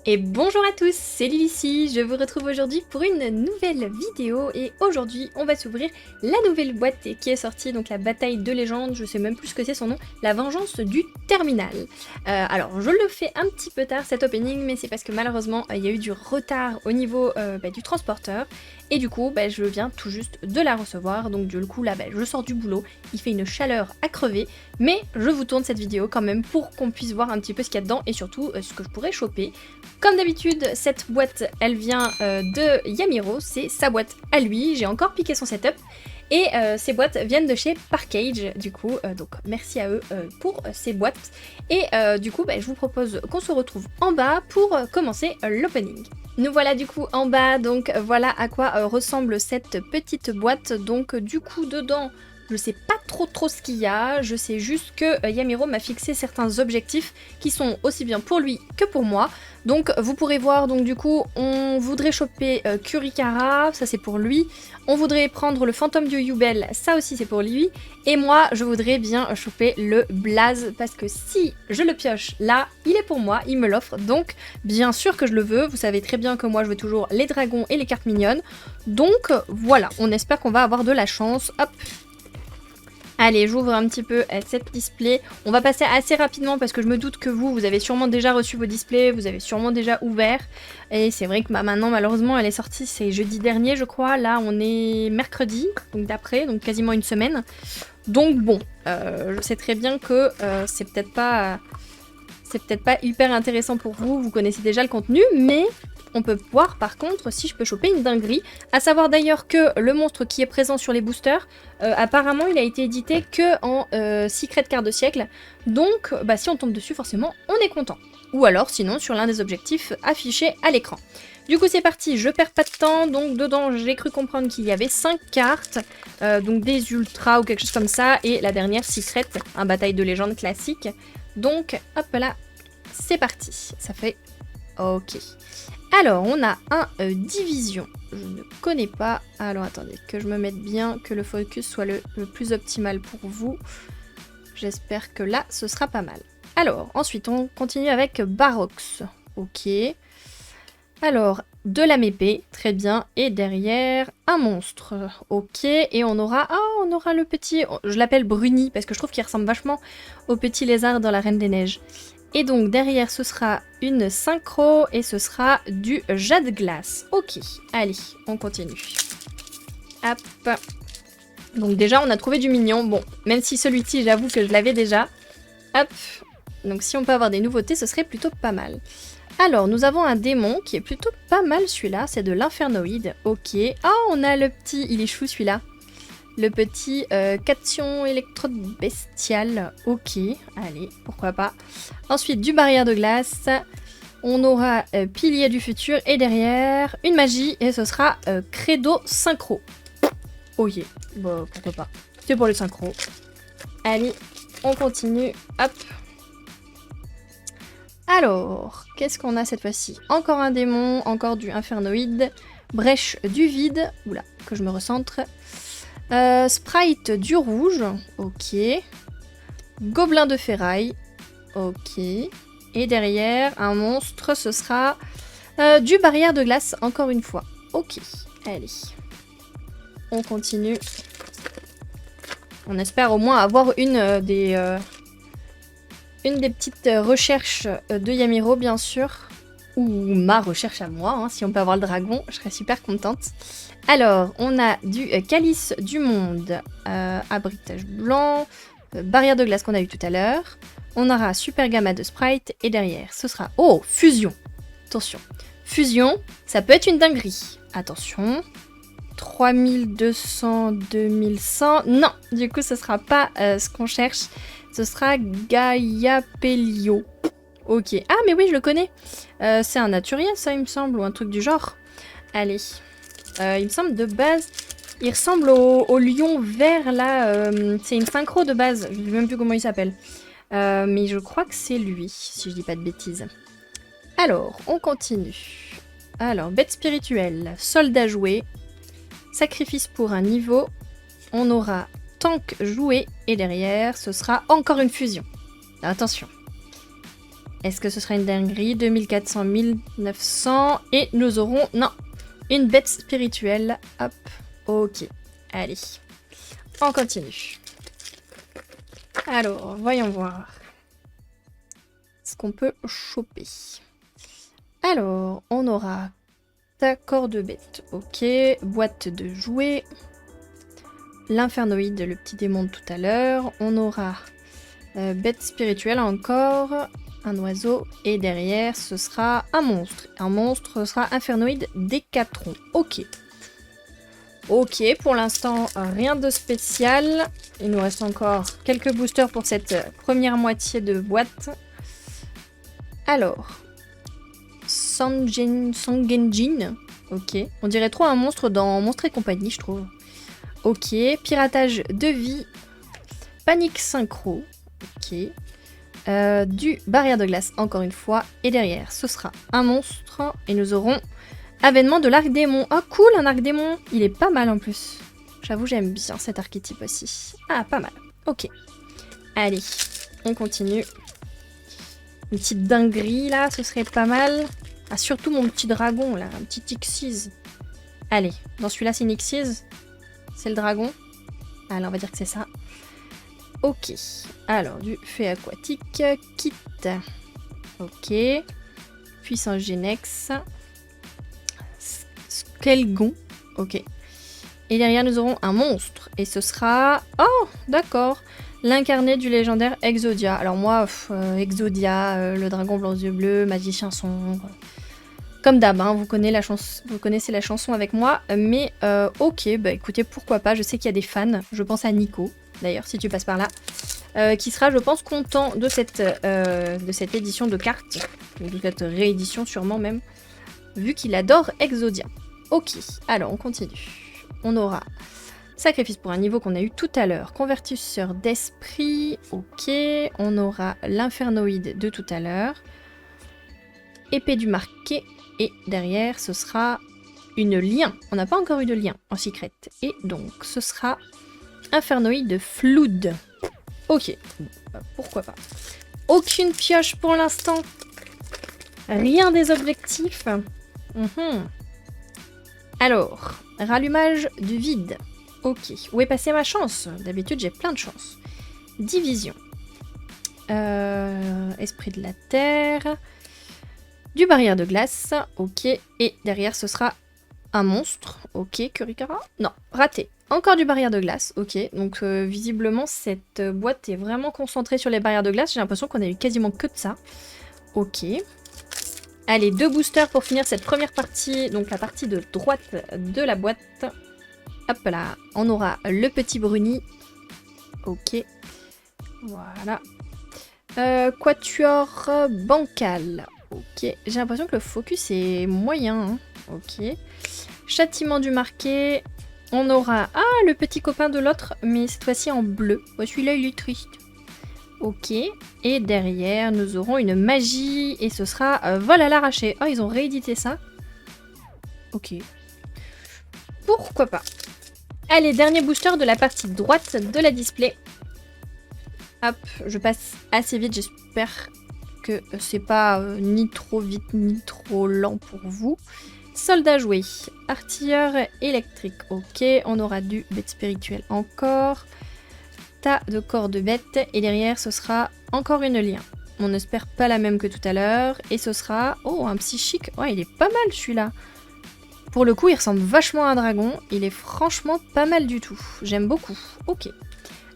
Et bonjour à tous, c'est Lily ici, je vous retrouve aujourd'hui pour une nouvelle vidéo et aujourd'hui on va s'ouvrir la nouvelle boîte qui est sortie, donc la bataille de légende, je sais même plus ce que c'est son nom, la vengeance du terminal. Alors je le fais un petit peu tard cet opening, mais c'est parce que malheureusement il y a eu du retard au niveau du transporteur et du coup je viens tout juste de la recevoir, donc du coup là je sors du boulot, il fait une chaleur à crever, mais je vous tourne cette vidéo quand même pour qu'on puisse voir un petit peu ce qu'il y a dedans et surtout ce que je pourrais choper. Comme d'habitude, cette boîte, elle vient de Yamiro, c'est sa boîte à lui, j'ai encore piqué son setup. Et ces boîtes viennent de chez Parkage, du coup, donc merci à eux pour ces boîtes. Et du coup, je vous propose qu'on se retrouve en bas pour commencer l'opening. Nous voilà du coup en bas, donc voilà à quoi ressemble cette petite boîte. Donc du coup dedans, je sais pas trop ce qu'il y a, je sais juste que Yamiro m'a fixé certains objectifs qui sont aussi bien pour lui que pour moi. Donc vous pourrez voir, donc du coup on voudrait choper Kurikara, ça c'est pour lui. On voudrait prendre le fantôme du Yubel, ça aussi c'est pour lui. Et moi je voudrais bien choper le Blaze parce que si je le pioche là, il est pour moi, il me l'offre. Donc bien sûr que je le veux, vous savez très bien que moi je veux toujours les dragons et les cartes mignonnes. Donc voilà, on espère qu'on va avoir de la chance. Hop. Allez, j'ouvre un petit peu cette display. On va passer assez rapidement parce que je me doute que vous avez sûrement déjà reçu vos displays, vous avez sûrement déjà ouvert. Et c'est vrai que maintenant, malheureusement, elle est sortie, c'est jeudi dernier, je crois. Là, on est mercredi, donc d'après, donc quasiment une semaine. Donc bon, je sais très bien que c'est peut-être pas hyper intéressant pour vous, vous connaissez déjà le contenu, mais on peut voir par contre si je peux choper une dinguerie. À savoir d'ailleurs que le monstre qui est présent sur les boosters, apparemment il a été édité que en Secret Card de siècle. Donc si on tombe dessus forcément on est content. Ou alors sinon sur l'un des objectifs affichés à l'écran. Du coup c'est parti, je perds pas de temps, donc dedans j'ai cru comprendre qu'il y avait 5 cartes, donc des ultras ou quelque chose comme ça, et la dernière Secret, un bataille de légende classique. Donc hop là, c'est parti, ça fait ok. Alors, on a un division. Je ne connais pas. Alors, attendez, que je me mette bien, que le focus soit le plus optimal pour vous. J'espère que là, ce sera pas mal. Alors, ensuite, on continue avec Barox. Ok. Alors, de la mépée, très bien. Et derrière, un monstre. Ok. Et on aura... Ah, on aura le petit... Je l'appelle Bruni, parce que je trouve qu'il ressemble vachement au petit lézard dans la Reine des Neiges. Et donc derrière ce sera une synchro et ce sera du jade glace. Ok, allez, on continue. Hop. Donc déjà on a trouvé du mignon. Bon, même si celui-ci j'avoue que je l'avais déjà. Hop. Donc si on peut avoir des nouveautés ce serait plutôt pas mal. Alors nous avons un démon qui est plutôt pas mal celui-là. C'est de l'infernoïde. Ok. Ah on a le petit, il est chou celui-là. Le petit cation électrode bestial. Ok, allez, pourquoi pas. Ensuite, du barrière de glace. On aura pilier du futur. Et derrière, une magie. Et ce sera credo synchro. Ok, bon, pourquoi pas. C'est pour les synchro. Allez, on continue. Hop. Alors, qu'est-ce qu'on a cette fois-ci? Encore un démon, encore du infernoïde. Brèche du vide. Oula, que je me recentre. Sprite du rouge, ok. Gobelin de ferraille, ok. Et derrière, un monstre, ce sera du barrière de glace, encore une fois. Ok, allez. On continue. On espère au moins avoir une des petites recherches de Yamiro, bien sûr. Ou ma recherche à moi, hein. Si on peut avoir le dragon, je serais super contente. Alors, on a du calice du monde, abritage blanc, barrière de glace qu'on a eu tout à l'heure. On aura super gamma de sprite et derrière, ce sera... Oh, fusion. Attention. Fusion, ça peut être une dinguerie. Attention. 3200, 2100... Non, du coup, ce sera pas ce qu'on cherche. Ce sera Gaia Pelio. Ok. Ah, mais oui, je le connais. C'est un naturien, ça, il me semble, ou un truc du genre. Allez. Il me semble de base, il ressemble au lion vert, là. C'est une synchro de base. Je ne sais même plus comment il s'appelle. Mais je crois que c'est lui, si je dis pas de bêtises. Alors, on continue. Alors, bête spirituelle, soldat joué, sacrifice pour un niveau. On aura tank joué, et derrière, ce sera encore une fusion. Attention. Est-ce que ce sera une dinguerie? 2400, 1900. Et nous aurons... Non, une bête spirituelle. Hop, ok. Allez, on continue. Alors, voyons voir ce qu'on peut choper. Alors, on aura ta corde bête. Ok, boîte de jouets. L'infernoïde, le petit démon de tout à l'heure. On aura bête spirituelle encore. Un oiseau. Et derrière, ce sera un monstre. Un monstre, ce sera infernoïde Décathlon. Ok. Ok, pour l'instant, rien de spécial. Il nous reste encore quelques boosters pour cette première moitié de boîte. Alors, Sangenjin. Ok, on dirait trop un monstre dans Monstres et compagnie, je trouve. Ok, piratage de vie. Panique synchro. Ok. Du barrière de glace, encore une fois. Et derrière, ce sera un monstre. Et nous aurons... Avènement de l'arc démon. Oh cool, un arc démon. Il est pas mal en plus. J'avoue, j'aime bien cet archétype aussi. Ah, pas mal. Ok. Allez, on continue. Une petite dinguerie là, ce serait pas mal. Ah, surtout mon petit dragon là, un petit Ixiz. Allez, dans celui-là c'est une Ixiz. C'est le dragon. Allez, on va dire que c'est ça. Ok. Alors, du fait aquatique. Kit. Ok. Puissance Genex. Skelgon, ok. Et derrière, nous aurons un monstre. Et ce sera... Oh, d'accord. L'incarné du légendaire Exodia. Alors moi, Exodia, le dragon blanc aux yeux bleus, magicien sombre. Comme d'hab, hein, vous connaissez la chanson avec moi. Mais ok, bah écoutez, pourquoi pas. Je sais qu'il y a des fans. Je pense à Nico, d'ailleurs, si tu passes par là. Qui sera, je pense, content de cette édition de cartes. Ou de cette réédition, sûrement même. Vu qu'il adore Exodia. Ok, alors on continue. On aura sacrifice pour un niveau qu'on a eu tout à l'heure. Convertisseur d'esprit. Ok, on aura l'infernoïde de tout à l'heure. Épée du marqué. Et derrière, ce sera une lien. On n'a pas encore eu de lien en secret. Et donc, ce sera infernoïde flood. Ok, bah, pourquoi pas. Aucune pioche pour l'instant. Rien des objectifs. Alors, rallumage du vide. Ok, où est passée ma chance? D'habitude, j'ai plein de chance. Division. Esprit de la terre. Du barrière de glace. Ok, et derrière, ce sera un monstre. Ok, Kurikara. Non, raté. Encore du barrière de glace. Ok, donc visiblement, cette boîte est vraiment concentrée sur les barrières de glace. J'ai l'impression qu'on a eu quasiment que de ça. Ok. Allez, 2 boosters pour finir cette première partie, donc la partie de droite de la boîte. Hop là, on aura le petit bruni. Ok, voilà. Quatuor bancal. Ok, j'ai l'impression que le focus est moyen. Hein. Ok. Châtiment du marqué. On aura, le petit copain de l'autre, mais cette fois-ci en bleu. Oh, celui-là, il est triste. Ok, et derrière, nous aurons une magie, et ce sera vol à l'arraché. Oh, ils ont réédité ça. Ok. Pourquoi pas. Allez, dernier booster de la partie droite de la display. Hop, je passe assez vite, j'espère que c'est pas ni trop vite, ni trop lent pour vous. Soldat joué, artilleur électrique, ok, on aura du bête spirituel encore. De corps de bête et derrière ce sera encore une lien. On espère pas la même que tout à l'heure et ce sera un psychique. Ouais, il est pas mal celui-là. Pour le coup, il ressemble vachement à un dragon. Il est franchement pas mal du tout. J'aime beaucoup. Ok.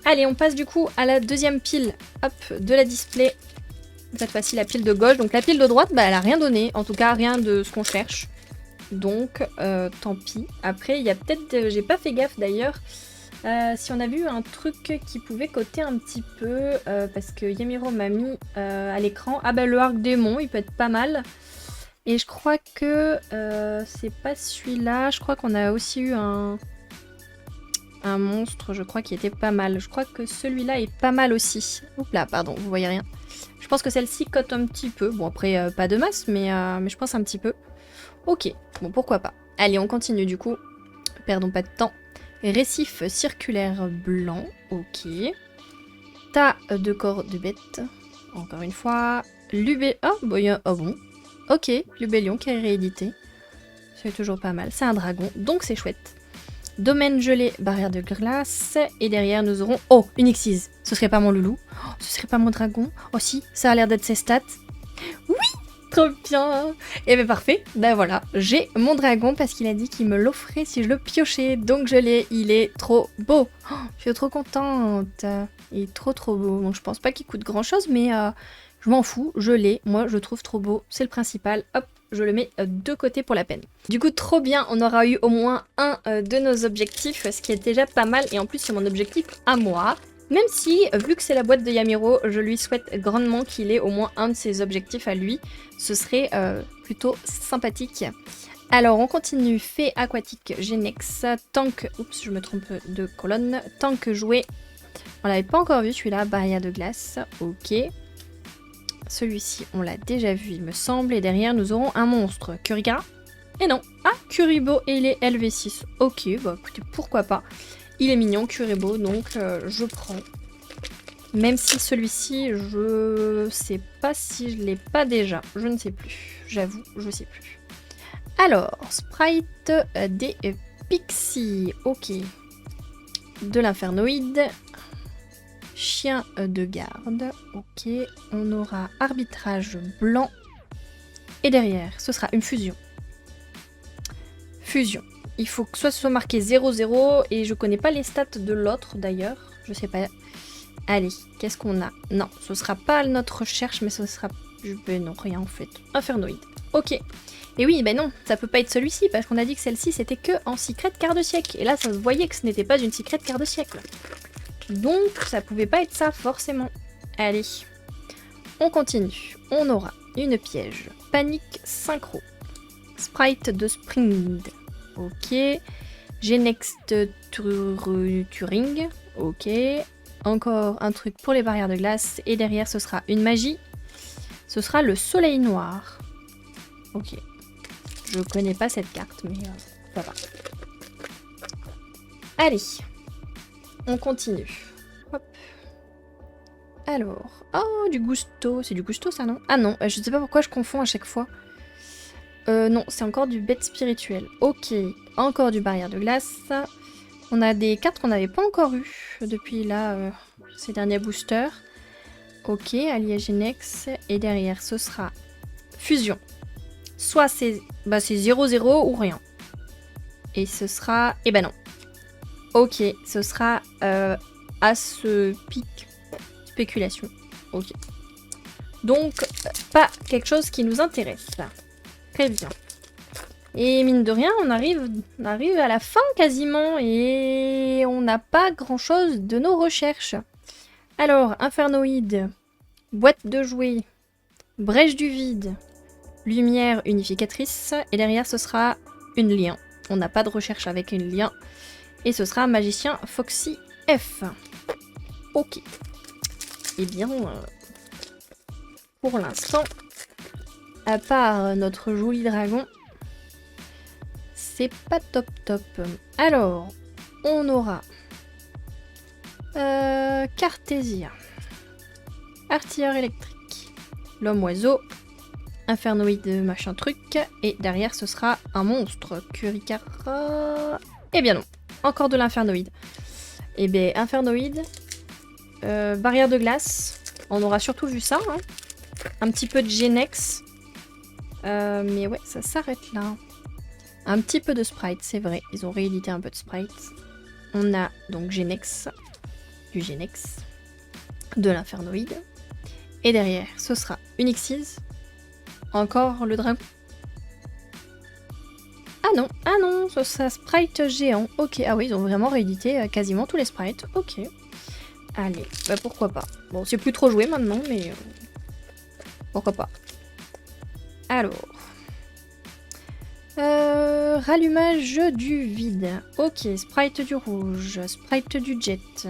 Allez, on passe du coup à la deuxième pile hop, de la display. Cette fois-ci, la pile de gauche. Donc la pile de droite, bah, elle a rien donné. En tout cas, rien de ce qu'on cherche. Donc, tant pis. Après, il y a peut-être... J'ai pas fait gaffe d'ailleurs. Si on a vu un truc qui pouvait coter un petit peu, parce que Yamiro m'a mis à l'écran. Ah bah le arc démon, il peut être pas mal. Et je crois que c'est pas celui-là. Je crois qu'on a aussi eu un monstre, je crois, qui était pas mal. Je crois que celui-là est pas mal aussi. Oups là, pardon, vous voyez rien. Je pense que celle-ci cote un petit peu. Bon après, pas de masse, mais je pense un petit peu. Ok, bon pourquoi pas. Allez, on continue du coup. Perdons pas de temps. Récif circulaire blanc, ok. Tas de corps de bête, encore une fois. Ah, bah, ah bon. Ok, Lubellion qui est réédité. C'est toujours pas mal. C'est un dragon, donc c'est chouette. Domaine gelé, barrière de glace. Et derrière, nous aurons... Oh, une Xyz. Ce serait pas mon loulou. Oh, ce serait pas mon dragon. Oh si, ça a l'air d'être ses stats. Oui, trop bien. Et ben parfait. Ben voilà, j'ai mon dragon parce qu'il a dit qu'il me l'offrait si je le piochais. Donc je l'ai. Il est trop beau. Oh, je suis trop contente. Il est trop beau. Bon, je pense pas qu'il coûte grand chose, mais je m'en fous. Je l'ai. Moi, je le trouve trop beau. C'est le principal. Hop. Je le mets de côté pour la peine. Du coup, trop bien, on aura eu au moins un de nos objectifs, ce qui est déjà pas mal. Et en plus, c'est mon objectif à moi. Même si, vu que c'est la boîte de Yamiro, je lui souhaite grandement qu'il ait au moins un de ses objectifs à lui. Ce serait plutôt sympathique. Alors, on continue. Fée aquatique, Genex, tank... Oups, je me trompe de colonne. Tank joué. On l'avait pas encore vu celui-là. Barrière de glace. Ok. Celui-ci, on l'a déjà vu, il me semble. Et derrière, nous aurons un monstre. Kurigara. Et non. Ah, Kuribo et il est LV6. Ok, bah écoutez, pourquoi pas. Il est mignon, Kuribo, donc je prends. Même si celui-ci, je sais pas si je l'ai pas déjà. Je ne sais plus. J'avoue, je sais plus. Alors, sprite des pixies. Ok. De l'infernoïde. Chien de garde, ok. On aura arbitrage blanc. Et derrière, ce sera une fusion. Fusion. Il faut que soit ce soit marqué 0-0 et je connais pas les stats de l'autre d'ailleurs. Je sais pas. Allez, qu'est-ce qu'on a? Non, ce sera pas notre recherche, mais ce sera... Ben non, rien en fait. Infernoïde. Ok. Et oui, ben non, ça peut pas être celui-ci parce qu'on a dit que celle-ci c'était que en secret quart de siècle. Et là, ça se voyait que ce n'était pas une secret quart de siècle. Donc, ça pouvait pas être ça, forcément. Allez, on continue. On aura une piège. Panique synchro. Sprite de Spring. Ok. Genext Turing. Ok. Encore un truc pour les barrières de glace. Et derrière, ce sera une magie. Ce sera le soleil noir. Ok. Je connais pas cette carte, mais ça va. Allez. On continue. Hop. Alors. Oh, du gusto. C'est du gusto, ça, non? Ah non, je sais pas pourquoi je confonds à chaque fois. Non, c'est encore du bête spirituel. Ok. Encore du barrière de glace. On a des cartes qu'on n'avait pas encore eues depuis là, ces derniers boosters. Ok, allié Genex. Et derrière, ce sera fusion. Soit c'est 0-0 ou rien. Et ce sera... Eh ben non. Ok, ce sera à ce pic spéculation. Ok. Donc, pas quelque chose qui nous intéresse. Très bien. Et mine de rien, on arrive à la fin quasiment et on n'a pas grand-chose de nos recherches. Alors, infernoïde, boîte de jouets, brèche du vide, lumière unificatrice et derrière ce sera une lien. On n'a pas de recherche avec une lien. Et ce sera magicien Foxy F. Ok. Eh bien, pour l'instant, à part notre joli dragon, c'est pas top. Alors, on aura Cartésia, artilleur électrique, l'homme oiseau, infernoïde machin truc, et derrière ce sera un monstre, Kurikara. Eh bien non. Encore de l'infernoïde. Et bien, infernoïde. Barrière de glace. On aura surtout vu ça. Hein. Un petit peu de Genex. Mais ouais, ça s'arrête là. Un petit peu de Sprite, c'est vrai. Ils ont réédité un peu de Sprite. On a donc Genex. Du Genex. De l'infernoïde. Et derrière, ce sera une Xyz. Encore le dragon. Ah non, ça sera sprite géant. Ok, ah oui, ils ont vraiment réédité quasiment tous les sprites. Ok. Allez, bah pourquoi pas. Bon, c'est plus trop joué maintenant, mais pourquoi pas. Alors. Rallumage du vide. Ok, sprite du rouge, sprite du jet.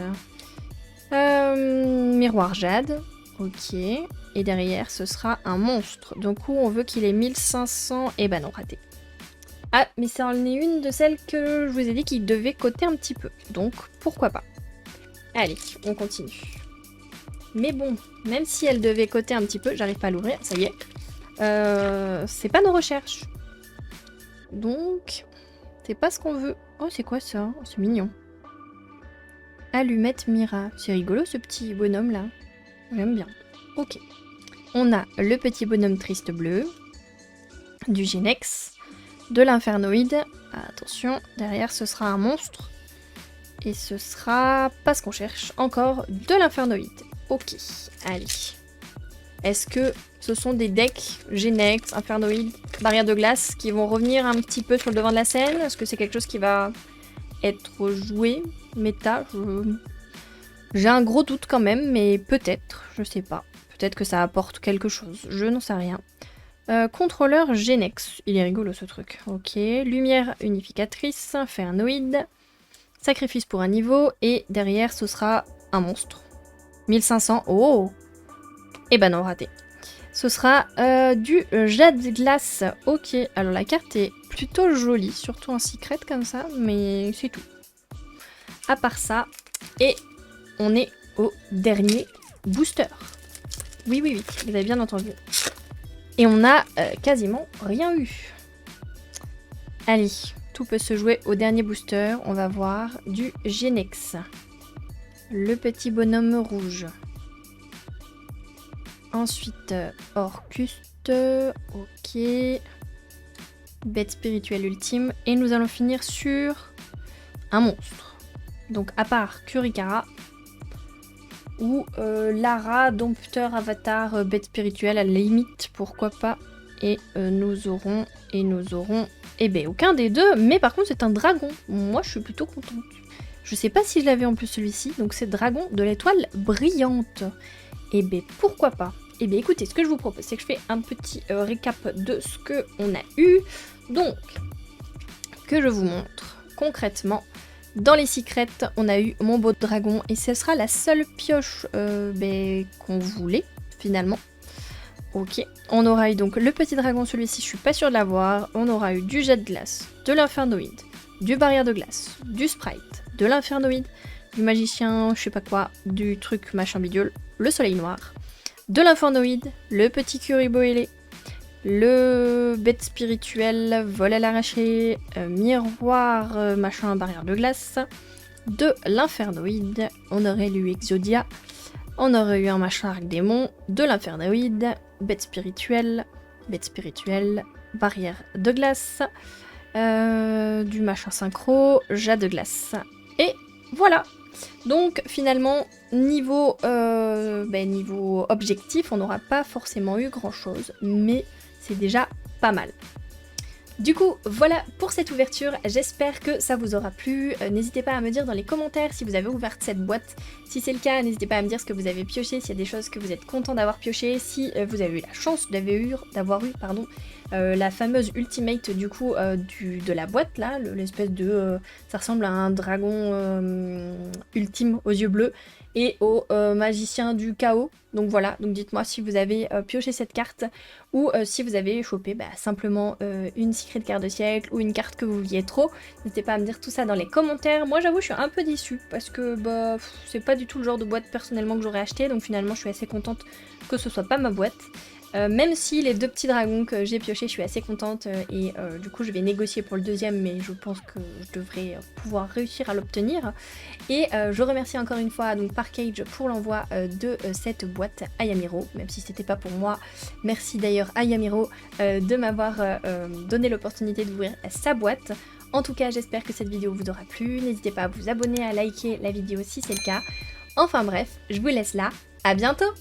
Miroir jade. Ok. Et derrière, ce sera un monstre. Donc, où on veut qu'il ait 1500. Et bah non, raté. Ah, mais ça en est une de celles que je vous ai dit qu'il devait coter un petit peu. Donc, pourquoi pas. Allez, on continue. Mais bon, même si elle devait coter un petit peu, j'arrive pas à l'ouvrir, ça y est. C'est pas nos recherches. Donc, c'est pas ce qu'on veut. Oh, c'est quoi ça? Oh, c'est mignon. Allumette Mira. C'est rigolo ce petit bonhomme là. J'aime bien. Ok. On a le petit bonhomme triste bleu. Du Genex. De l'infernoïde. Attention, derrière ce sera un monstre. Et ce sera pas ce qu'on cherche. Encore de l'infernoïde. Ok, allez. Est-ce que ce sont des decks Genex, Infernoïde, Barrière de glace qui vont revenir un petit peu sur le devant de la scène? Est-ce que c'est quelque chose qui va être joué, méta? J'ai un gros doute quand même, mais peut-être, je sais pas. Peut-être que ça apporte quelque chose, je n'en sais rien. Contrôleur Genex, il est rigolo ce truc. Ok, lumière unificatrice, Infernoïde, sacrifice pour un niveau, et derrière ce sera un monstre. 1500, oh! Eh ben non, raté. Ce sera du jade glace. Ok, alors la carte est plutôt jolie, surtout en secret comme ça, mais c'est tout. À part ça, et on est au dernier booster. Oui, oui, oui, vous avez bien entendu. Et on a quasiment rien eu. Allez, tout peut se jouer au dernier booster. On va voir du Genex. Le petit bonhomme rouge. Ensuite, Orcuste, ok. Bête spirituelle ultime. Et nous allons finir sur un monstre. Donc à part Kurikara ou Lara, dompteur, avatar, bête spirituelle, à la limite, pourquoi pas. Et nous aurons, eh ben aucun des deux, mais par contre c'est un dragon. Moi je suis plutôt contente. Je sais pas si je l'avais en plus celui-ci, donc c'est dragon de l'étoile brillante. Et ben pourquoi pas. Et bien écoutez, ce que je vous propose, c'est que je fais un petit récap de ce qu'on a eu. Donc, que je vous montre concrètement. Dans les secrets, on a eu mon beau dragon et ce sera la seule pioche qu'on voulait finalement. Ok, on aura eu donc le petit dragon, celui-ci je suis pas sûre de l'avoir. On aura eu du jet de glace, de l'infernoïde, du barrière de glace, du sprite, de l'infernoïde, du magicien, je sais pas quoi, du truc machin bidule, le soleil noir, de l'infernoïde, le petit Kuriboh ailé, le bête spirituelle, vol à l'arraché, miroir machin barrière de glace, de l'infernoïde, on aurait eu Exodia, on aurait eu un machin arc démon, de l'infernoïde, bête spirituelle, barrière de glace, du machin synchro, jade de glace. Et voilà. Donc finalement, niveau objectif, on n'aura pas forcément eu grand chose, mais c'est déjà pas mal. Du coup, voilà pour cette ouverture, j'espère que ça vous aura plu. N'hésitez pas à me dire dans les commentaires si vous avez ouvert cette boîte. Si c'est le cas, n'hésitez pas à me dire ce que vous avez pioché, s'il y a des choses que vous êtes content d'avoir pioché, si vous avez eu la chance d'avoir eu la fameuse ultimate du coup de la boîte là, l'espèce de... ça ressemble à un dragon ultime aux yeux bleus et au magicien du chaos. Donc voilà, donc dites-moi si vous avez pioché cette carte ou si vous avez chopé simplement une secret carte de siècle ou une carte que vous vouliez trop. N'hésitez pas à me dire tout ça dans les commentaires. Moi j'avoue je suis un peu déçue parce que c'est pas du tout le genre de boîte personnellement que j'aurais acheté, donc finalement je suis assez contente que ce soit pas ma boîte. Même si les deux petits dragons que j'ai piochés, je suis assez contente et du coup je vais négocier pour le deuxième, mais je pense que je devrais pouvoir réussir à l'obtenir. Et je remercie encore une fois donc Parkage pour l'envoi de cette boîte à Yamiro, même si c'était pas pour moi. Merci d'ailleurs à Yamiro de m'avoir donné l'opportunité d'ouvrir sa boîte. En tout cas, j'espère que cette vidéo vous aura plu. N'hésitez pas à vous abonner, à liker la vidéo si c'est le cas. Enfin bref, je vous laisse là. À bientôt!